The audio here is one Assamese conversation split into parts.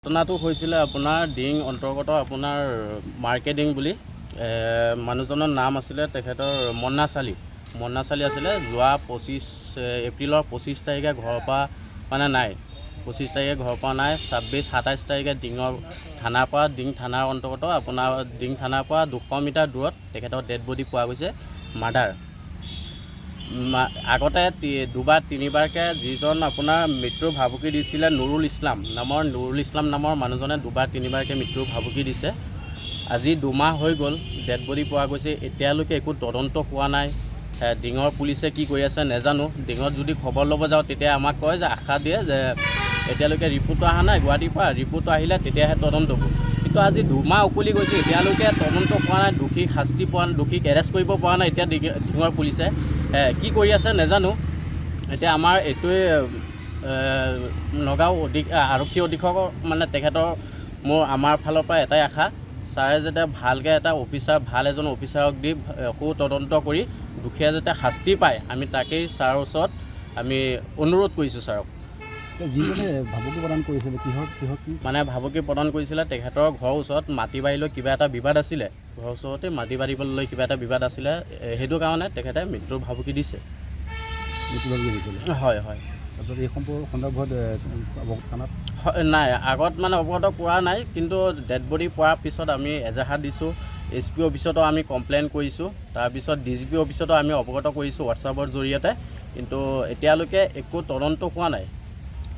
ঘটনাটো হৈছিলে আপোনাৰ ডিং অন্তৰ্গত আপোনাৰ মাৰ্কেটিং বুলি মানুহজনৰ নাম আছিলে তেখেতৰ মন্না চালি আছিলে। যোৱা 25 এপ্ৰিলৰ 25 তাৰিখে ঘৰৰ পৰা মানে নাই, 25 তাৰিখে ঘৰৰ পৰা নাই। 26-27 তাৰিখে ডিঙৰ থানাৰ পৰা ডিং থানাৰ অন্তৰ্গত আপোনাৰ ডিং থানাৰ পৰা 200 মিটাৰ দূৰত তেখেতৰ ডেড বডি পোৱা গৈছে। মাৰ্ডাৰ আগতে দুবাৰ তিনিবাৰকৈ যিজন আপোনাৰ মৃত্যুৰ ভাবুকি দিছিলে নুৰুল ইছলাম নামৰ মানুহজনে দুবাৰ তিনিবাৰকৈ মৃত্যুৰ ভাবুকি দিছে। আজি 2 মাহ হৈ গ'ল, ডেড বডি পোৱা গৈছে। এতিয়ালৈকে একো তদন্ত হোৱা নাই। ডিঙৰ পুলিচে কি কৰি আছে নাজানো। ডিঙত যদি খবৰ ল'ব যাওঁ তেতিয়া আমাক কয় যে আশা দিয়ে যে এতিয়ালৈকে ৰিপৰ্টটো অহা নাই গুৱাহাটীৰ পৰা, ৰিপৰ্টটো আহিলে তেতিয়াহে তদন্ত হ'ব। কিন্তু আজি 2 মাহ উকলি গৈছে, এতিয়ালৈকে তদন্ত হোৱা নাই, দোষীক শাস্তি পোৱা নাই, দোষীক এৰেষ্ট কৰিব পৰা নাই। এতিয়া ডিঙৰ পুলিচে কি কৰি আছে নাজানো। এতিয়া আমাৰ এইটোৱে নগাঁও আৰক্ষী অধীক্ষক মানে তেখেতৰ আমাৰ ফালৰ পৰা এটাই আশা, ছাৰে যাতে ভালকৈ এটা অফিচাৰ ভাল এজন অফিচাৰক দি তদন্ত কৰি দুখীয়া যাতে শাস্তি পায়, আমি তাকেই ছাৰৰ ওচৰত আমি অনুৰোধ কৰিছোঁ। ছাৰক যিজনে ভাবুকি প্ৰদান কৰিছিলে কিহৰ মানে ভাবুকি প্ৰদান কৰিছিলে তেখেতৰ ঘৰৰ ওচৰত মাটি বাৰী লৈ কিবা এটা বিবাদ আছিলে। ঘৰৰ ওচৰতে মাটি বাৰীলৈ কিবা এটা বিবাদ আছিলে, সেইটো কাৰণে তেখেতে মৃত্যুৰ ভাবুকি দিছে। হয় হয়। তাৰপিছত এই সন্দৰ্ভত থানাত নাই আগত মানে অৱগত কৰা নাই, কিন্তু ডেড বডি পোৱাৰ পিছত আমি এজাহাৰ দিছোঁ। SP অফিচতো আমি কমপ্লেইন কৰিছোঁ, তাৰপিছত DGP অফিচতো আমি অৱগত কৰিছোঁ হোৱাটছআপৰ জৰিয়তে, কিন্তু এতিয়ালৈকে একো তদন্ত হোৱা নাই।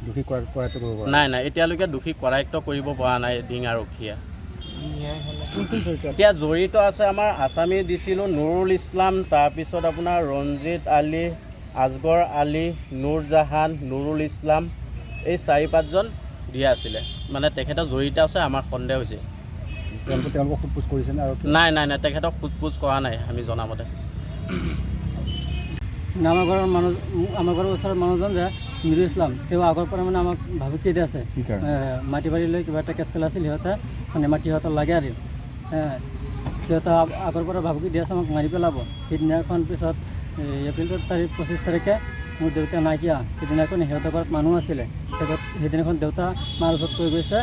দোষী কৰায়ত্ব কৰিব পৰা নাই এতিয়ালৈকে দোষী কৰায়ত্ব কৰিব পৰা নাই ডিং আৰক্ষীয়ে। এতিয়া জড়িত আছে আমাৰ আছামী দিছিলোঁ নুৰুল ইছলাম, তাৰপিছত আপোনাৰ ৰঞ্জিত আলী, আজগৰ আলী, নুৰজাহান, নুৰুল ইছলাম, এই 4-5জন দিয়া আছিলে। মানে তেখেতৰ জড়িত আছে, আমাৰ সন্দেহ হৈছে। তেওঁলোকক সোধপোছ কৰিছেনে? আৰু নাই তেখেতক সোধপোছ কৰা নাই আমি জনামতে। আমাৰ ঘৰৰ ওচৰৰ মানুহজন যে নুৰুল ইছলাম, তেওঁ আগৰ পৰা মানে আমাক ভাবুকি দি আছে। মাটি বাৰী লৈ কিবা এটা কেছ খেলাইছিল সিহঁতে, মানে মাটি সিহঁতৰ লাগে আৰু সিহঁতে আগৰ পৰা ভাবুকি দি আছে আমাক মাৰি পেলাব। সেইদিনাখন পিছত এপ্ৰিলৰ 25 তাৰিখে মোৰ দেউতা নাইকিয়া, সেইদিনাখন সিহঁতৰ ঘৰত মানুহ আছিলে। সেইদিনাখন দেউতা মাৰ ওচৰত কৈ গৈছে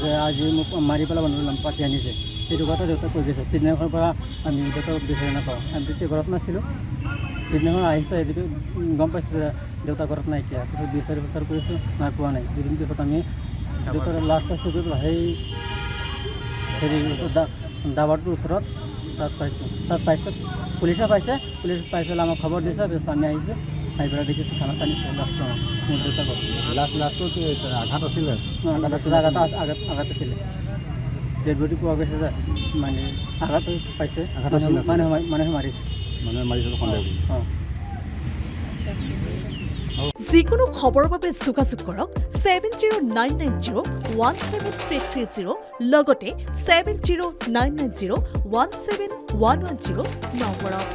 যে আজি মোক মাৰি পেলাব নুৰুল পাতি আনিছে, সেইটো কথা দেউতাক কৈ গৈছে। পিছদিনাখনৰ পৰা আমি দেউতাক বিচাৰি নাপাওঁ। আমি তেতিয়া ঘৰত নাছিলোঁ। পিছদিনাখন আহিছে, এদিকে গম পাইছোঁ যে দেউতা ঘৰত নাইকিয়া। পিছত বিচাৰি কৰিছোঁ, নাই পোৱা নাই। দুদিন পিছত আমি দেউতাৰ লাষ্ট পাইছোঁ গৈ পেলাই হেৰি দাবাৰটোৰ ওচৰত তাত পাইছোঁ। পুলিচে পাইছে, পুলিচ পাই পেলাই আমাক খবৰ দিছে। পিছত আমি আহিছোঁ, আহি পেলাই দেখিছোঁ থানাত আনিছোঁ। মোৰ দেউতাক লাষ্টত আঘাত আছিলে, আঘাত আছিলে। ডেড বডি পোৱা গৈছে যে মানে আঘাত পাইছে, মানুহে মাৰিছে, সন্দেহ। যিকোনো খবৰৰ বাবে যোগাযোগ কৰক 7099017330 লগতে 7099017110 নম্বৰত।